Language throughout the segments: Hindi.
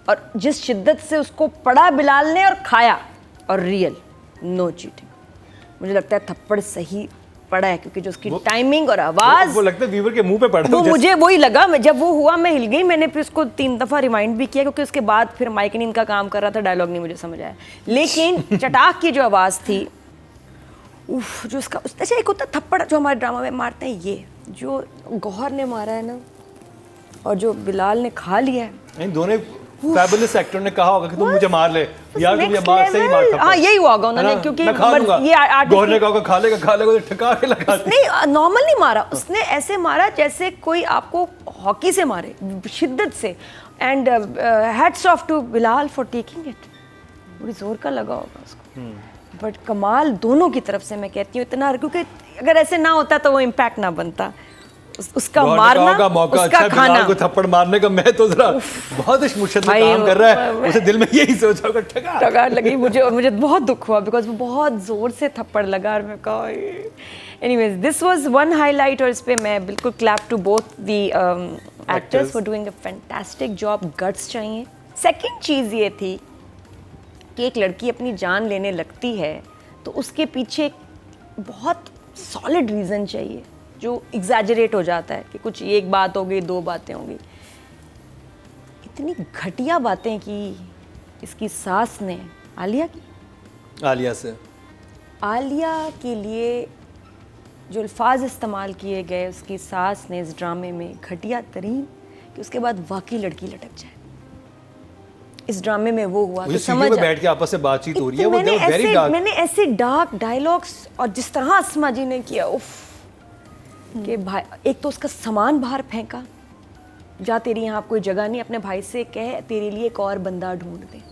और जिस शिद्दत से उसको पढ़ा बिलाल ने और खाया, और रियल नो चीटिंग। मुझे लगता है थप्पड़ सही पड़ा है क्योंकि जो उसकी टाइमिंग और आवाज वो लगता है व्यूअर के मुंह पे पड़ा। वो मुझे वही लगा, जब वो हुआ मैं हिल गई। मैंने फिर उसको 3 दफा रिमाइंड भी किया क्योंकि उसके बाद फिर माइक ने इनका काम कर रहा था, डायलॉग नहीं मुझे समझ आया। लेकिन चटाक की जो आवाज थी, उफ, जो उसका अच्छा एक होता थप्पड़ जो हमारे ड्रामा में मारते हैं, ये जो गौहर ने मारा है ना और जो बिलाल ने खा लिया है, दोनों फैबुलस एक्टर ने कहा होगा कि तुम मुझे मार ले यार, तुम ये मार सही मार थप्पड़। हाँ यही हुआ होगा उन्होंने, क्योंकि ये गौहर ने कहा खा लेगा तो ठका के लगा दे। नहीं नॉर्मल नहीं मारा उसने, ऐसे मारा जैसे कोई आपको हॉकी से मारे, शिद्दत से। And hats off to Bilal for taking it. बड़ी जोर का लगा होगा उसको, बट कमाल दोनों की तरफ से मैं कहती हूँ इतना, क्योंकि अगर ऐसे ना होता तो वो इम्पैक्ट ना बनता। उसका मारना का मौका, उसका अच्छा खाना को थप्पड़ मारने का। मैं तो जरा बहुत मुश्किल में काम कर रहा है, उसे दिल में यही सोचा होगा ठगा लगी मुझे बहुत दुख हुआ बिकॉज वो बहुत जोर से थप्पड़ लगा और मैं कहा anyways this was one highlight. और इस पे मैं बिल्कुल clap to both the actors for doing a fantastic job. Guts चाहिए। सेकंड चीज़ ये थी कि एक लड़की अपनी जान लेने लगती है तो उसके पीछे बहुत सॉलिड रीज़न चाहिए जो एग्जैजरेट हो जाता है कि कुछ एक बात हो गई, 2 बातें होंगी। इतनी घटिया बातें की इसकी सास ने आलिया से आलिया के लिए जो अल्फाज इस्तेमाल किए गए उसकी सास ने इस ड्रामे में घटिया तरीन, कि उसके बाद वाकई लड़की लटक जाए। इस ड्रामे में वो हुआ कि समझ में बैठ के आपस से बातचीत हो रही है, वो वेरी डार्क। मैंने ऐसे डार्क डायलॉग्स और जिस तरह अस्मा जी ने किया, उफ कि भाई एक तो उसका सामान बाहर फेंका, जा तेरी यहाँ कोई जगह नहीं, अपने भाई से कह तेरे लिए एक और बंदा ढूंढ दे।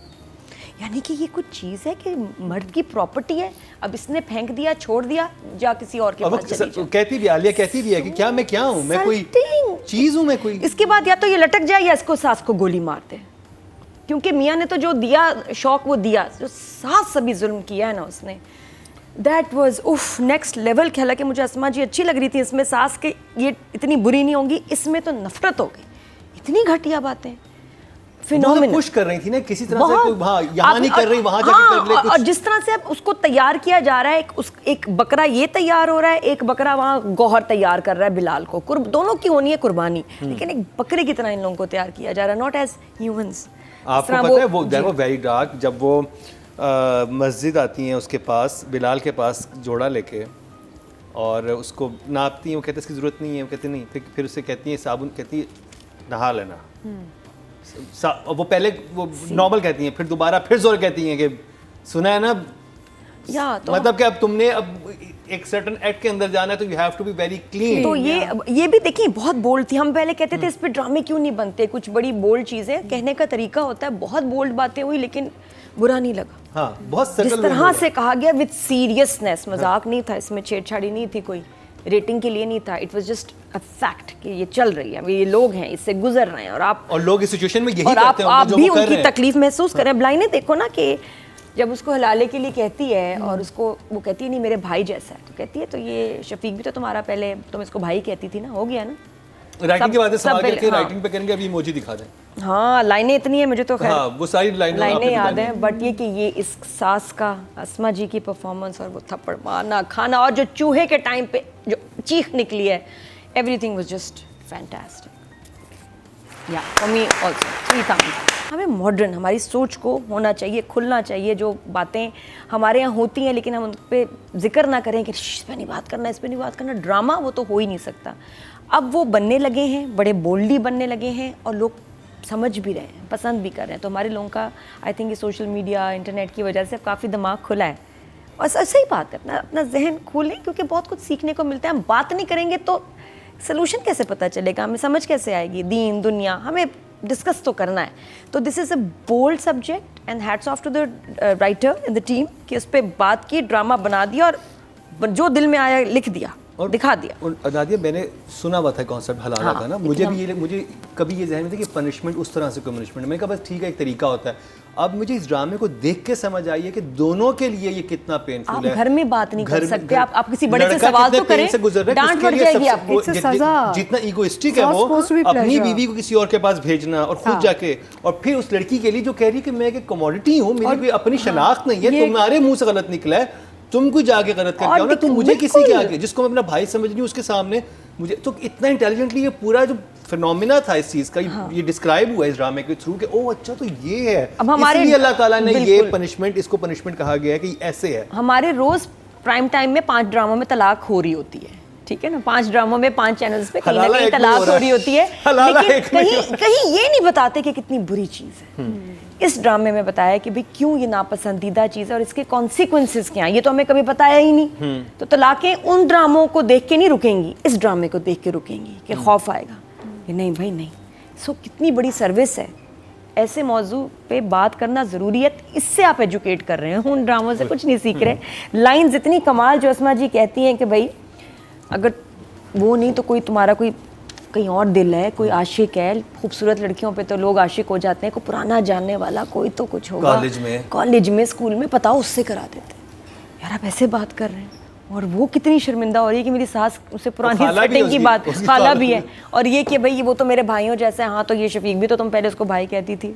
यानी कि ये कुछ चीज़ है कि मर्द की प्रॉपर्टी है, अब इसने फेंक दिया, छोड़ दिया, जा किसी और के पास चली जा। कहती भी आलिया कहती भी है कि क्या मैं क्या हूँ, मैं कोई चीज़ हूँ, मैं कोई। इसके बाद या तो ये लटक जाए या इसको सास को गोली मार दे, क्योंकि मियाँ ने तो जो दिया शौक वो दिया, जो सास सभी जुल्म किया है ना उसने, दैट वॉज उफ नेक्स्ट लेवल। हालांकि मुझे अस्मा जी अच्छी लग रही थी इसमें, सास के ये इतनी बुरी नहीं होंगी, इसमें तो नफरत हो गई। इतनी घटिया बातें, फिनोमिनल। पुश कर रही थी ना किसी तरह से, कोई वहाँ यहाँ नहीं कर रही, वहाँ जाके कर ले कुछ। और जिस तरह से अब उसको तैयार किया जा रहा है, एक बकरा ये तैयार हो रहा है, एक बकरा वहाँ गौहर तैयार कर रहा है बिलाल को, दोनों की होनी है कुर्बानी, लेकिन एक बकरे की तरह इन लोगों को तैयार किया जा रहा है, नॉट एज ह्यूमंस। आपको पता है वो देखो वेरी डार्क, जब वो मस्जिद आती हैं उसके पास, बिलाल के पास जोड़ा लेके, और उसको नापती हैं, वो कहते हैं इसकी ज़रूरत नहीं है, वो कहते नहीं, फिर उससे कहती हैं साबुन, कहती है नहा लेना। वो पहले वो नॉर्मल कहती हैं, फिर दोबारा फिर जोर कहती हैं कि सुना है ना, तो मतलब कि अब तुमने अब एक सर्टेन एक्ट के अंदर जाना है तो you have to be very clean. तो ये भी देखिए बहुत बोल्ड थी। हम पहले कहते थे इस पे ड्रामे क्यों नहीं बनते, कुछ बड़ी बोल्ड चीजें कहने का तरीका होता है, बहुत बोल्ड बातें हुई लेकिन बुरा नहीं लगा। हाँ, बहुत जिस तरह से कहा गया विद सीरियसनेस, मजाक नहीं था इसमें, छेड़छाड़ी नहीं थी, कोई रेटिंग के लिए नहीं था, it was just a fact कि ये चल रही है, ये लोग हैं, इससे गुजर रहे हैं, और लोग इस सिचुएशन में यही करते हैं, आप भी उनकी तकलीफ महसूस करें। ब्लाइने देखो ना कि जब उसको हलाले के लिए कहती है और उसको वो कहती है नहीं मेरे भाई जैसा है, तो कहती है तो ये शफीक भी तो तुम्हारा, पहले तुम इसको भाई कहती थी ना, हो गया ना। राइटिंग के बाद सवाल करके राइटिंग पे करेंगे, अभी इमोजी दिखा दें। हाँ लाइनें इतनी है मुझे तो खैर, हाँ, वो सारी लाइनें याद हैं, बट ये कि ये इस सास का, अस्मा जी की परफॉर्मेंस और वो थप्पड़ मारना, खाना, और जो चूहे के टाइम पे जो चीख निकली है, एवरीथिंग वाज जस्ट फैंटास्टिक। या फॉर मी आल्सो ये था। हमें मॉडर्न, हमारी सोच को होना चाहिए, खुलना चाहिए। जो बातें हमारे यहाँ होती हैं लेकिन हम उन पर जिक्र ना करें कि इस पर नहीं बात करना, इस पर नहीं बात करना, ड्रामा वो तो हो ही नहीं सकता। अब वो बनने लगे हैं, बड़े बोल्डली बनने लगे हैं, और लोग समझ भी रहे हैं, पसंद भी कर रहे हैं। तो हमारे लोगों का आई थिंक ये सोशल मीडिया, इंटरनेट की वजह से अब काफ़ी दिमाग खुला है, और सही बात है, अपना जहन खोलें, क्योंकि बहुत कुछ सीखने को मिलता है। हम बात नहीं करेंगे तो सोल्यूशन कैसे पता चलेगा, हमें समझ कैसे आएगी, दीन दुनिया, हमें डिस्कस तो करना है। तो this is a bold subject and hats off to the writer and the team कि उस पर बात की, ड्रामा बना दिया, और जो दिल में आया लिख दिया, और दिखा दिया। और नादिया मैंने सुना हुआ था कॉन्सेप्ट हलाला हाँ, का ना, मुझे कभी ये जहन में था कि पनिशमेंट उस तरह से कोई पनिशमेंट, मैंने कहा बस ठीक है एक तरीका होता है। अब मुझे इस ड्रामे को देख के समझ आई है कि दोनों के लिए ये कितना पेनफुल है। आप घर में बात नहीं कर सकते, आप किसी बड़े से लड़का सवाल कितने तो करें, पेन से गुजर रहा है, डांट उसके पड़ लिए जाएगी सबसे- आपको। वो It's a जि- सजा। जितना ईगोइस्टिक है It's वो supposed to be अपनी pleasure. बीवी को किसी और के पास भेजना और खुद हाँ। जाके, और फिर उस लड़की के लिए जो कह रही है कि मैं एक कमोडिटी हूँ, मेरी कोई अपनी शनाख्त नहीं है, ये- तुम्हारे मुंह से गलत निकला है, तुम कोई जाके गलत करके और आओ ना, तुम मुझे किसी के बिल्कुल। आगे जिसको मैं अपना भाई समझ रही हूँ उसके सामने मुझे तो इतना इंटेलिजेंटली ये पूरा जो फिनोमिना था इस चीज का, ये डिस्क्राइब हुआ है इस ड्रामे के थ्रू कि ओह अच्छा तो ये है, अब हमारे इसलिए अल्लाह ताला ने ये बिल्कुल। पनिशमेंट, इसको पनिशमेंट कहा गया है कि ऐसे है। हमारे रोज प्राइम टाइम में 5 ड्रामों में तलाक हो रही होती है, ठीक है ना, 5 ड्रामों में 5 चैनल्स पे कहीं ना हलाला कहीं एक में तलाक हो रहा हो है। रही होती है, हलाला लेकिन एक में कहीं कहीं ये नहीं बताते कि कितनी बुरी चीज़ है। इस ड्रामे में बताया कि भाई क्यों ये नापसंदीदा चीज़ है और इसके कॉन्सिक्वेंसेस क्या हैं, ये तो हमें कभी बताया ही नहीं। तो तलाकें उन ड्रामों को देख के नहीं रुकेंगी, इस ड्रामे को देख के रुकेंगी कि खौफ आएगा कि नहीं भाई नहीं। सो कितनी बड़ी सर्विस है, ऐसे मौजू पे बात करना ज़रूरी है, इससे आप एजुकेट कर रहे हैं, उन ड्रामों से कुछ नहीं सीख रहे। लाइन्स इतनी कमाल जो अस्मा जी कहती हैं कि भाई अगर वो नहीं तो कोई तुम्हारा कोई कहीं और दिल है, कोई आशिक है, खूबसूरत लड़कियों पे तो लोग आशिक हो जाते हैं, कोई पुराना जानने वाला कोई तो कुछ होगा कॉलेज में स्कूल में, पता उससे करा देते हैं। यार आप ऐसे बात कर रहे हैं, और वो कितनी शर्मिंदा हो रही है कि मेरी सास उससे पुरानी सेटिंग की बात, खाला भी है, और ये कि भाई वो तो मेरे भाइयों जैसा है। हाँ तो ये शफीक भी तो तुम पहले उसको भाई कहती थी,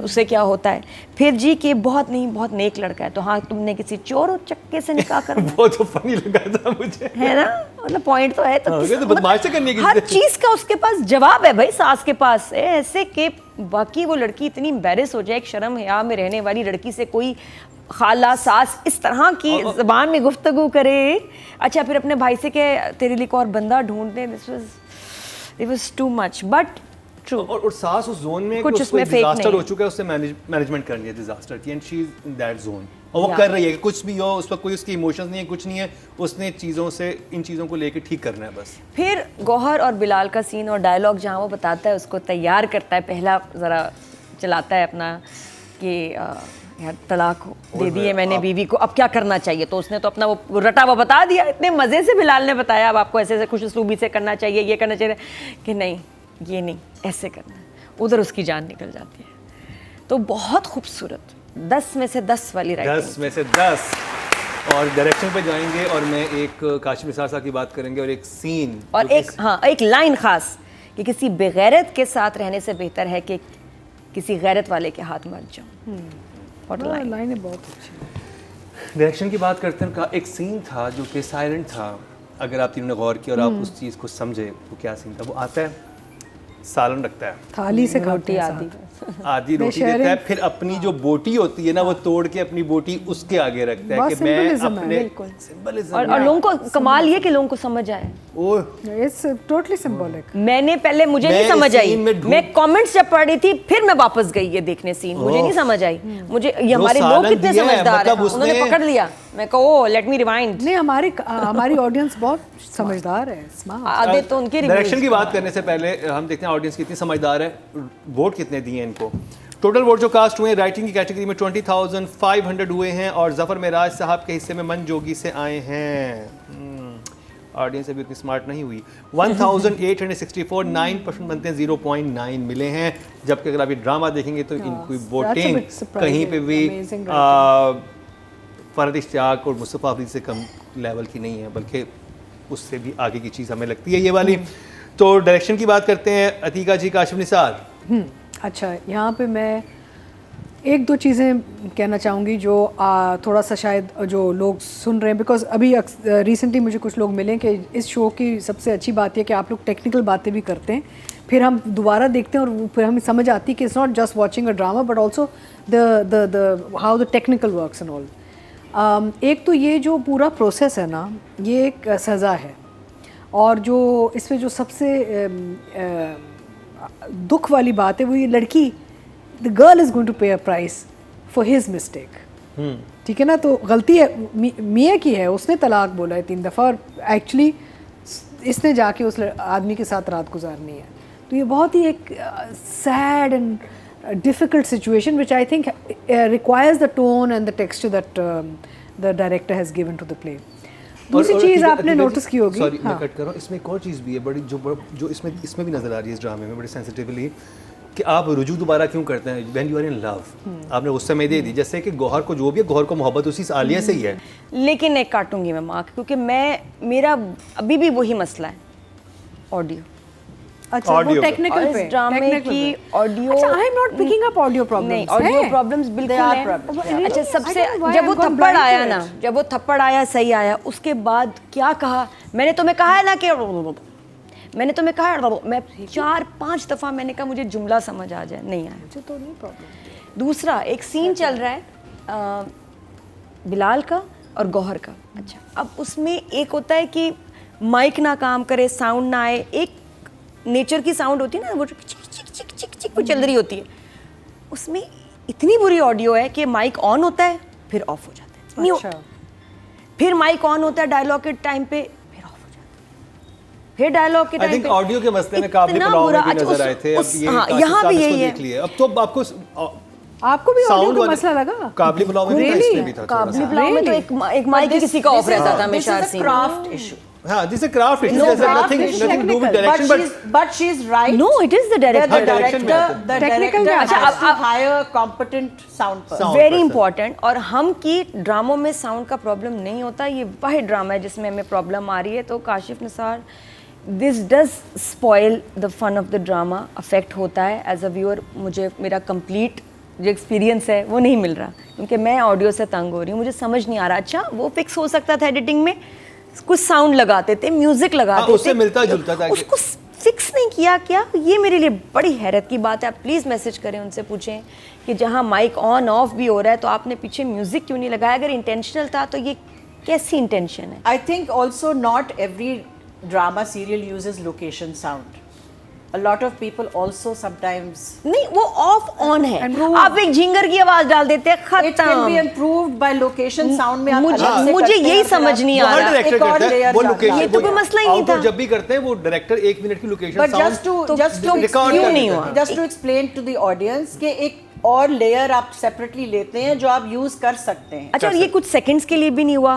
उससे क्या होता है। फिर जी कि बहुत नहीं बहुत नेक लड़का है, तो हाँ तुमने किसी चोर और चक्के से निकाह कर वो तो फनी लगा था मुझे, है ना, मतलब पॉइंट तो है। तो हाँ, ये तो बदमाशी करने की हर चीज़ है। चीज का उसके पास जवाब है भाई, सास के पास है ऐसे कि बाकी वो लड़की इतनी एम्बेरस हो जाए, एक शर्म हया में रहने वाली लड़की से कोई खाला सास इस तरह की जबान में गुफ्तगू करे। अच्छा फिर अपने भाई से के तेरे लिए और बंदा ढूंढ दे, this was too much but true. और सास उस जोन में कुछ कि उसको उसमें फेक डिजास्टर नहीं हो है। चुका है, उससे मैनेजमेंट करनी है डिजास्टर की, and she is in that zone, और वो Yeah. कर रही है कि कुछ भी हो उस पर कोई उसकी इमोशंस नहीं है, कुछ नहीं है, उसने चीज़ों से इन चीज़ों को लेके ठीक करना है बस। फिर गौहर और बिलाल का सीन और डायलॉग जहाँ वो बताता है, उसको तैयार करता है, पहला ज़रा चलाता है अपना कि यार तलाक दे दी है मैंने बीवी को, अब क्या करना चाहिए। तो उसने तो अपना वो रटा हुआ बता दिया, इतने मज़े से बिलाल ने बताया अब आपको ऐसे ऐसे खुश उसलूबी से करना चाहिए, ये करना चाहिए, कि नहीं ये नहीं ऐसे करना है, उधर उसकी जान निकल जाती है। तो बहुत खूबसूरत, 10 में से 10 वाली राइटिंग। 10 में से 10। और डायरेक्शन पे जाएंगे और मैं एक काशिफ निसार साहब की बात करेंगे और एक सीन और एक लाइन खास कि किसी बेगैरत के साथ रहने से बेहतर है कि किसी गैरत वाले के हाथ मर जाऊं। What a line. लाइनें बहुत अच्छी हैं। डायरेक्शन की बात करते हैं, एक सीन था जो कि साइलेंट था, अगर आप तीनों ने गौर किया और आप उस चीज़ को समझे वो क्या सीन था। वो आता है, सालन रखता है, थाली से खाते रोटी हैं आदि साथ। आधी रोटी देता है, फिर अपनी जो बोटी होती है ना वो तोड़ के अपनी बोटी उसके आगे रखता है बहुत कि मैं symbolism है, अपने बिल्कुल। symbolism और लोगों को कमाल ये कि लोगों को समझ आए। Oh it's totally symbolic. मैंने पहले मुझे मैं नहीं समझ इस आई, सीन में ढूंढ- मैं कमेंट्स जब पढ़ रही थी फिर मैं वापस गई ये देखने सीन, मुझे नहीं समझ आई। मुझे ये जो हमारे लोग सालन कितने दिया है, समझदार हैं, मतलब उन्होंने उसने- पकड़ लिया। मैं कहो लेट मी रिवाइंड, नहीं हमारी ऑडियंस बहुत समझदार है, स्मार्ट। आधे तो उनके डायरेक्शन रिव्यूज। की बात करने से पहले हम देखते हैं ऑडियंस कितनी समझदार है, वोट कितने दिए इनको। टोटल वोट जो कास्ट हुए राइटिंग की कैटेगरी में 20,500 हुए हैं और जफर मेराज साहब के हिस्से में मन जोगी से आए हैं। ऑडियंस अभी उतनी स्मार्ट नहीं हुई। 1864 9% बनते हैं, 0.9 मिले हैं। जबकि अगर आप ये ड्रामा देखेंगे तो इनकी वोटिंग bit surprising, कहीं पे भी amazing फरहत इश्तियाक और मुस्तफ़ा हफीज़ से कम लेवल की नहीं है, बल्कि उससे भी आगे की चीज़ हमें लगती है ये वाली। तो डायरेक्शन की बात करते हैं, अतीका जी, काशिफ निसार। अच्छा, यहाँ पे मैं एक दो चीज़ें कहना चाहूँगी जो थोड़ा सा शायद जो लोग सुन रहे हैं, बिकॉज अभी रिसेंटली मुझे कुछ लोग मिले कि इस शो की सबसे अच्छी बात है कि आप लोग टेक्निकल बातें भी करते हैं, फिर हम दोबारा देखते हैं और फिर हमें समझ आती है कि it's not just watching a drama but also the how the technical works and all. एक तो ये जो पूरा प्रोसेस है ना, ये एक सज़ा है, और जो इसमें जो सबसे दुख वाली बात है वो ये लड़की, the girl is going to pay a price for his mistake. ठीक है ना, तो गलती है मियाँ की है, उसने तलाक बोला है 3 दफ़ा और एक्चुअली इसने जाके उस आदमी के साथ रात गुजारनी है। तो ये बहुत ही एक sad and difficult situation which I think requires the tone and the texture that the director has given to the play. दूसरी चीज़ आपने notice की होगी, सॉरी मैं हाँ। कट कर रहा हूँ, इसमें एक और चीज़ भी है बड़ी जो इसमें भी नज़र आ रही है इस ड्रामे में बड़ी सेंसिटिवली, कि आप रुजू दोबारा क्यों करते हैं when you are in love. आपने उस समय दे दी, जैसे कि गौहर को जो भी है, गौहर को मोहब्बत उसी से आलिया से ही है। लेकिन एक काटूंगी मैं मार्क, क्योंकि मेरा अभी भी वही मसला है, ऑडियो। अच्छा वो Audio पे। टेक्निकल और पे इस ड्रामे technical की पे। ऑडियो, अच्छा I am not picking up audio नहीं प्रॉब्लम्स ऑडियो प्रॉब्लम्स बिल्कुल are हैं। problems, yeah. अच्छा सबसे I don't know why जब वो I've gone थप्पड़ blind to आया it. ना, जब वो थप्पड़ आया सही आया, उसके बाद क्या कहा मैंने तुम्हें कहा है ना कि मैंने तुम्हें कहा है, मैं 4-5 दफ़ा मैंने कहा मुझे जुमला समझ आ जाए, नहीं आया। मुझे तो नहीं प्रॉब्लम। दूसरा एक सीन चल रहा है बिलाल का और गौहर का। अच्छा अब उसमें एक होता है कि माइक ना काम करे, साउंड ना आए, एक नेचर की साउंड होती है ना, वो जो चिक चिक चिक चिक चिक वो चल रही होती है, उसमें इतनी बुरी ऑडियो है कि माइक ऑन होता है फिर ऑफ हो जाता है, नहीं अच्छा फिर माइक ऑन होता है डायलॉग के टाइम पे फिर ऑफ हो जाता है, फिर डायलॉग के आई टाइम थिंक पे ऑडियो के मसले में काबिल इतना पुलाव बुरा। में भी अच्छा, नजर आए थे। अब ये हाँ, काशिफ यहाँ साहब भी इसको यही है। देख लिए। अब तो आपको आपको भी Sound ऑडियो का वाले- मसला लगा? काबली पुलाव में भी था, Really? इसमें भी था थोड़ा काबली सा। पुलाव में तो एक माइक ही किसी का ऑफ रहता था This हमेशा is a scene. craft issue. हाँ, this is craft it No, इज craft nothing is nothing to do with technical. Direction But she's right. No, it is the The director. direction में आता है। the Technical director में has आता to hire a competent sound person. Sound very person. Important. और हम की ड्रामों में साउंड का प्रॉब्लम नहीं होता, ये वाहिद ड्रामा है जिसमें हमें प्रॉब्लम आ रही है। तो Kashif Nisar, this does spoil the fun of the drama, affect होता है एज अ व्यूअर। मुझे मेरा कंप्लीट जो एक्सपीरियंस है वो नहीं मिल रहा, क्योंकि मैं ऑडियो से तंग हो रही हूँ, मुझे समझ नहीं आ रहा। अच्छा वो फिक्स हो सकता था एडिटिंग में, कुछ साउंड लगाते थे, म्यूजिक लगाते थे, उससे मिलता जुलता था कि- उसको फिक्स नहीं किया क्या? ये मेरे लिए बड़ी हैरत की बात है। आप प्लीज़ मैसेज करें, उनसे पूछें कि जहाँ माइक ऑन ऑफ भी हो रहा है तो आपने पीछे म्यूजिक क्यों नहीं लगाया? अगर इंटेंशनल था तो ये कैसी इंटेंशन है? I think also not every drama serial uses location sound. A lot of people also sometimes. नहीं वो ऑफ ऑन है, Improve. आप एक झिंगर की आवाज डाल देते हैं, It can be खत्म। improved by location sound में आप मुझे- अलग से मुझे करते हैं यही और फिर समझ आप- नहीं वो आ हर रहा। डायरेक्टर एक और करता है layer वो डालना। लोकेशन। ये तो कोई मसला ही नहीं आउटडोर था। जब भी करते हैं वो डायरेक्टर 1 मिनट की location But just to record क्यों कर नहीं देते हुआ? हैं। just to explain to the audience कि एक और लेयर आप सेपरेटली लेते हैं जो आप यूज कर सकते हैं। अच्छा और ये कुछ सेकंड्स के लिए भी नहीं हुआ,